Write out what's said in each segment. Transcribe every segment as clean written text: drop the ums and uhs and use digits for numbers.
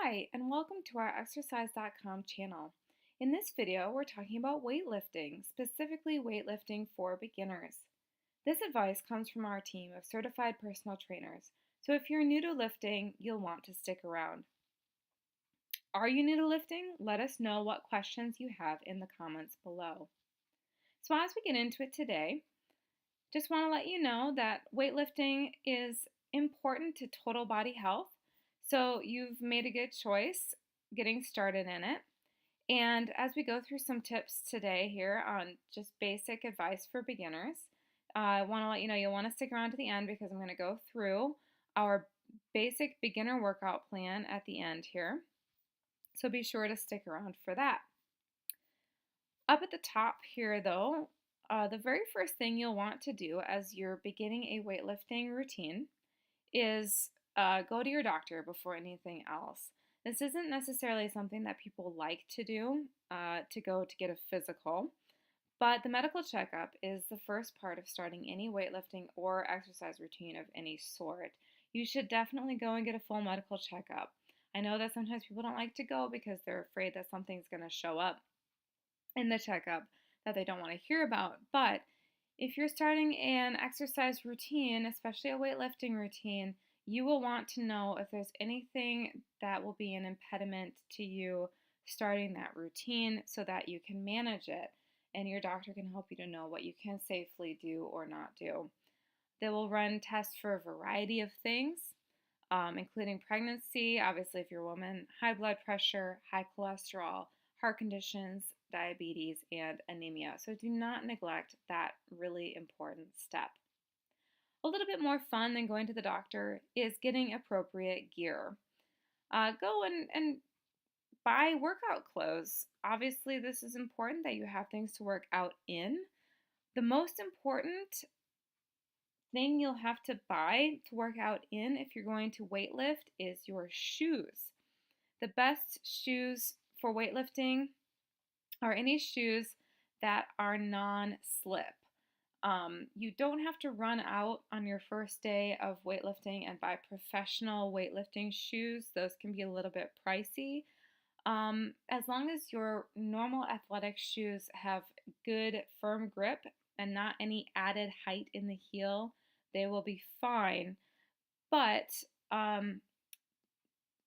Hi, and welcome to our Exercise.com channel. In this video, we're talking about weightlifting, specifically weightlifting for beginners. This advice comes from our team of certified personal trainers, so if you're new to lifting, you'll want to stick around. Are you new to lifting? Let us know what questions you have in the comments below. So as we get into it today, just want to let you know that weightlifting is important to total body health. So you've made a good choice getting started in it. And as we go through some tips today here on just basic advice for beginners, I want to let you know you'll want to stick around to the end because I'm going to go through our basic beginner workout plan at the end here. So be sure to stick around for that. Up at the top here though, the very first thing you'll want to do as you're beginning a weightlifting routine is go to your doctor before anything else. This isn't necessarily something that people like to do, to go to get a physical, but the medical checkup is the first part of starting any weightlifting or exercise routine of any sort. You should definitely go and get a full medical checkup. I know that sometimes people don't like to go because they're afraid that something's going to show up in the checkup that they don't want to hear about, but if you're starting an exercise routine, especially a weightlifting routine, you will want to know if there's anything that will be an impediment to you starting that routine so that you can manage it and your doctor can help you to know what you can safely do or not do. They will run tests for a variety of things, including pregnancy, obviously if you're a woman, high blood pressure, high cholesterol, heart conditions, diabetes, and anemia. So do not neglect that really important step. A little bit more fun than going to the doctor is getting appropriate gear. Go and buy workout clothes. Obviously, this is important that you have things to work out in. The most important thing you'll have to buy to work out in if you're going to weightlift is your shoes. The best shoes for weightlifting are any shoes that are non-slip. You don't have to run out on your first day of weightlifting and buy professional weightlifting shoes. Those can be a little bit pricey. As long as your normal athletic shoes have good firm grip and not any added height in the heel, they will be fine. But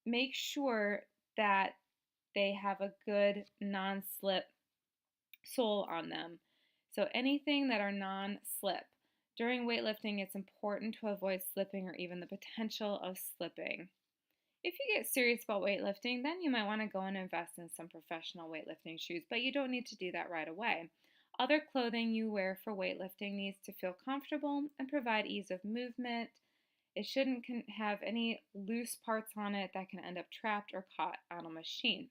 make sure that they have a good non-slip sole on them. So anything that are non-slip. During weightlifting, it's important to avoid slipping or even the potential of slipping. If you get serious about weightlifting, then you might want to go and invest in some professional weightlifting shoes, but you don't need to do that right away. Other clothing you wear for weightlifting needs to feel comfortable and provide ease of movement. It shouldn't have any loose parts on it that can end up trapped or caught on a machine.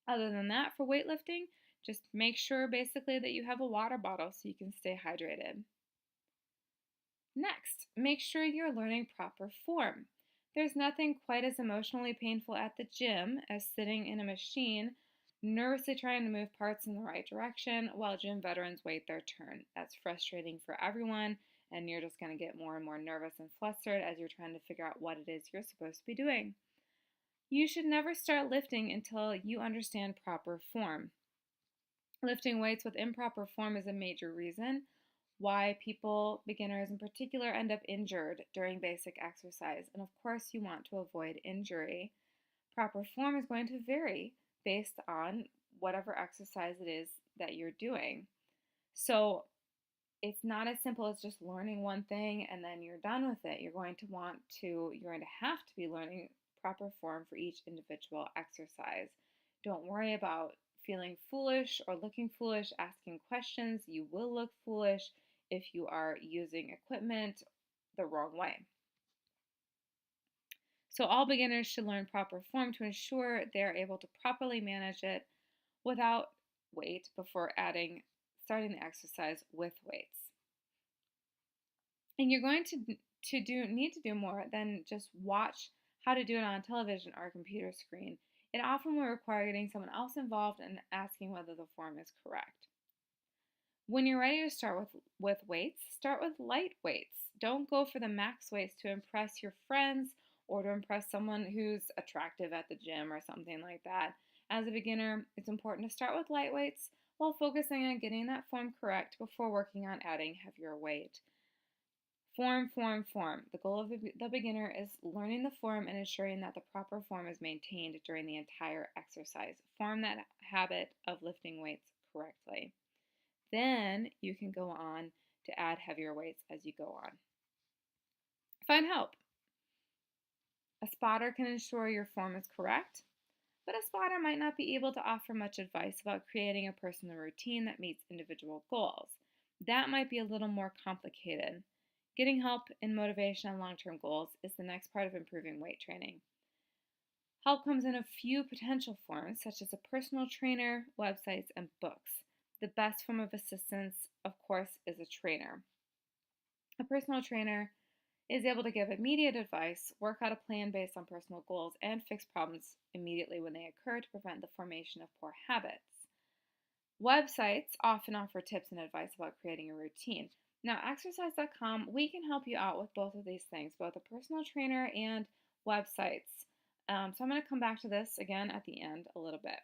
Other than that, for weightlifting, just make sure basically that you have a water bottle so you can stay hydrated. Next, make sure you're learning proper form. There's nothing quite as emotionally painful at the gym as sitting in a machine, nervously trying to move parts in the right direction while gym veterans wait their turn. That's frustrating for everyone, and you're just going to get more and more nervous and flustered as you're trying to figure out what it is you're supposed to be doing. You should never start lifting until you understand proper form. Lifting weights with improper form is a major reason why people, beginners in particular, end up injured during basic exercise. And of course, you want to avoid injury. Proper form is going to vary based on whatever exercise it is that you're doing. So it's not as simple as just learning one thing and then you're done with it. You're going to have to be learning proper form for each individual exercise. Don't worry about feeling foolish or looking foolish, asking questions. You will look foolish if you are using equipment the wrong way. So all beginners should learn proper form to ensure they're able to properly manage it without weight before starting the exercise with weights. And you're going to need to do more than just watch how to do it on television or a computer screen. It often will require getting someone else involved and asking whether the form is correct. When you're ready to start with weights, start with light weights. Don't go for the max weights to impress your friends or to impress someone who's attractive at the gym or something like that. As a beginner, it's important to start with light weights while focusing on getting that form correct before working on adding heavier weight. Form, form, form. The goal of the beginner is learning the form and ensuring that the proper form is maintained during the entire exercise. Form that habit of lifting weights correctly. Then you can go on to add heavier weights as you go on. Find help. A spotter can ensure your form is correct, but a spotter might not be able to offer much advice about creating a personal routine that meets individual goals. That might be a little more complicated. Getting help in motivation and long-term goals is the next part of improving weight training. Help comes in a few potential forms, such as a personal trainer, websites, and books. The best form of assistance, of course, is a trainer. A personal trainer is able to give immediate advice, work out a plan based on personal goals, and fix problems immediately when they occur to prevent the formation of poor habits. Websites often offer tips and advice about creating a routine. Now, Exercise.com, we can help you out with both of these things, both a personal trainer and websites. So I'm going to come back to this again at the end a little bit.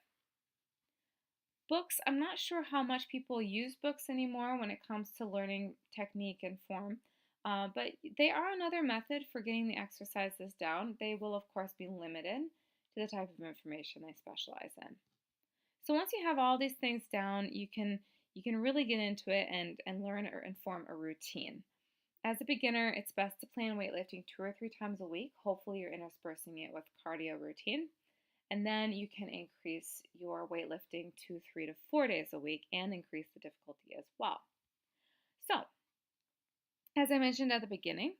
Books, I'm not sure how much people use books anymore when it comes to learning technique and form, but they are another method for getting the exercises down. They will, of course, be limited to the type of information they specialize in. So once you have all these things down, you can really get into it and learn or inform a routine. As a beginner, it's best to plan weightlifting 2 or 3 times a week. Hopefully you're interspersing it with cardio routine. And then you can increase your weightlifting to 3 to 4 days a week and increase the difficulty as well. So, as I mentioned at the beginning,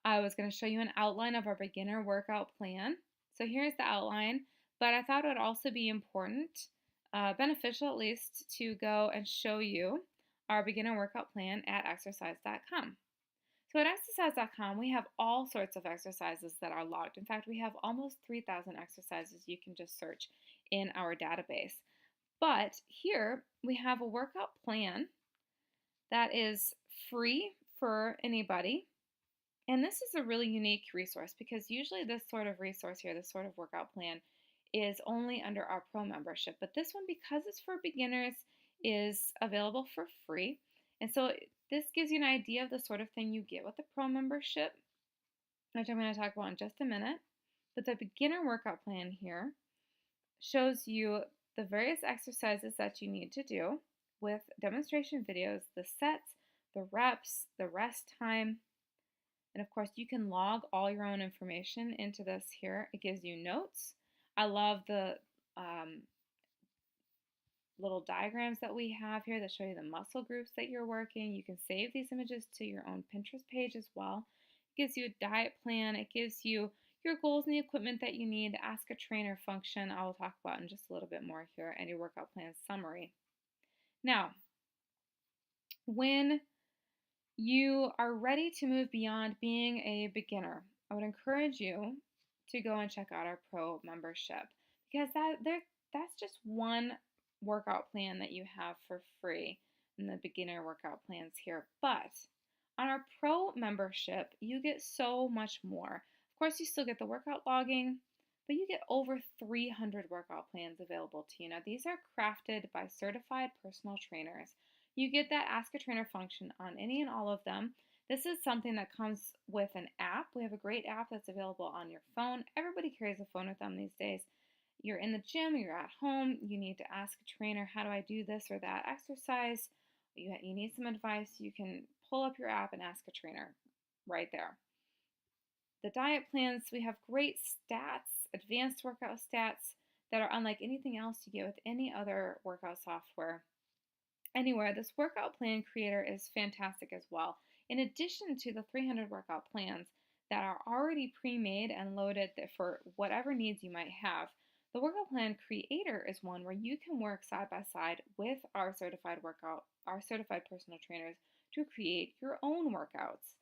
I was going to show you an outline of our beginner workout plan. So here's the outline, but I thought it would also be important, beneficial at least, to go and show you our beginner workout plan at Exercise.com. So at Exercise.com, we have all sorts of exercises that are logged. In fact, we have almost 3,000 exercises you can just search in our database. But here we have a workout plan that is free for anybody. And this is a really unique resource because usually this sort of resource here, this sort of workout plan, is only under our Pro membership. But this one, because it's for beginners, is available for free. And so this gives you an idea of the sort of thing you get with the Pro membership, which I'm going to talk about in just a minute. But the beginner workout plan here shows you the various exercises that you need to do with demonstration videos, the sets, the reps, the rest time, and of course you can log all your own information into this here. It gives you notes. I love the little diagrams that we have here that show you the muscle groups that you're working. You can save these images to your own Pinterest page as well. It gives you a diet plan. It gives you your goals and the equipment that you need. Ask a trainer function I will talk about in just a little bit more here, and your workout plan summary. Now, when you are ready to move beyond being a beginner, I would encourage you to go and check out our Pro membership because that's just one workout plan that you have for free in the beginner workout plans here. But on our Pro membership, you get so much more. Of course, you still get the workout logging, but you get over 300 workout plans available to you. Now, these are crafted by certified personal trainers. You get that Ask a Trainer function on any and all of them. This is something that comes with an app. We have a great app that's available on your phone. Everybody carries a phone with them these days. You're in the gym, you're at home, you need to ask a trainer, how do I do this or that exercise? You need some advice, you can pull up your app and ask a trainer right there. The diet plans, we have great stats, advanced workout stats that are unlike anything else you get with any other workout software anywhere. This workout plan creator is fantastic as well. In addition to the 300 workout plans that are already pre-made and loaded for whatever needs you might have, the workout plan creator is one where you can work side by side with our certified personal trainers to create your own workouts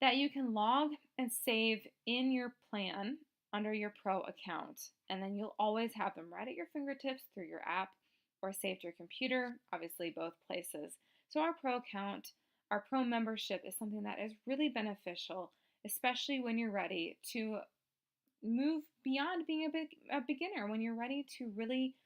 that you can log and save in your plan under your Pro account. And then you'll always have them right at your fingertips through your app or saved to your computer, obviously both places. So our Pro account, our Pro membership is something that is really beneficial, especially when you're ready to move beyond being a beginner, when you're ready to really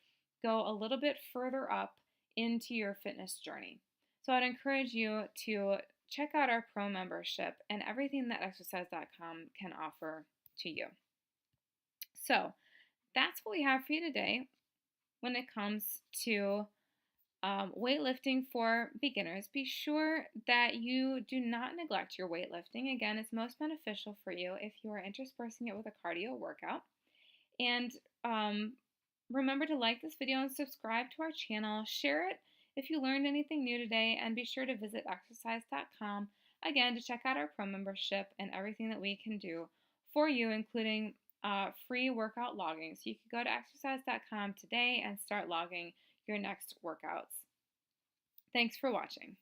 go a little bit further up into your fitness journey. So I'd encourage you to check out our pro membership and everything that Exercise.com can offer to you. So that's what we have for you today when it comes to weightlifting for beginners. Be sure that you do not neglect your weightlifting. Again, it's most beneficial for you if you are interspersing it with a cardio workout. And remember to like this video and subscribe to our channel. Share it if you learned anything new today, and be sure to visit Exercise.com again to check out our pro membership and everything that we can do for you, including free workout logging. So you can go to Exercise.com today and start logging your next workouts. Thanks for watching.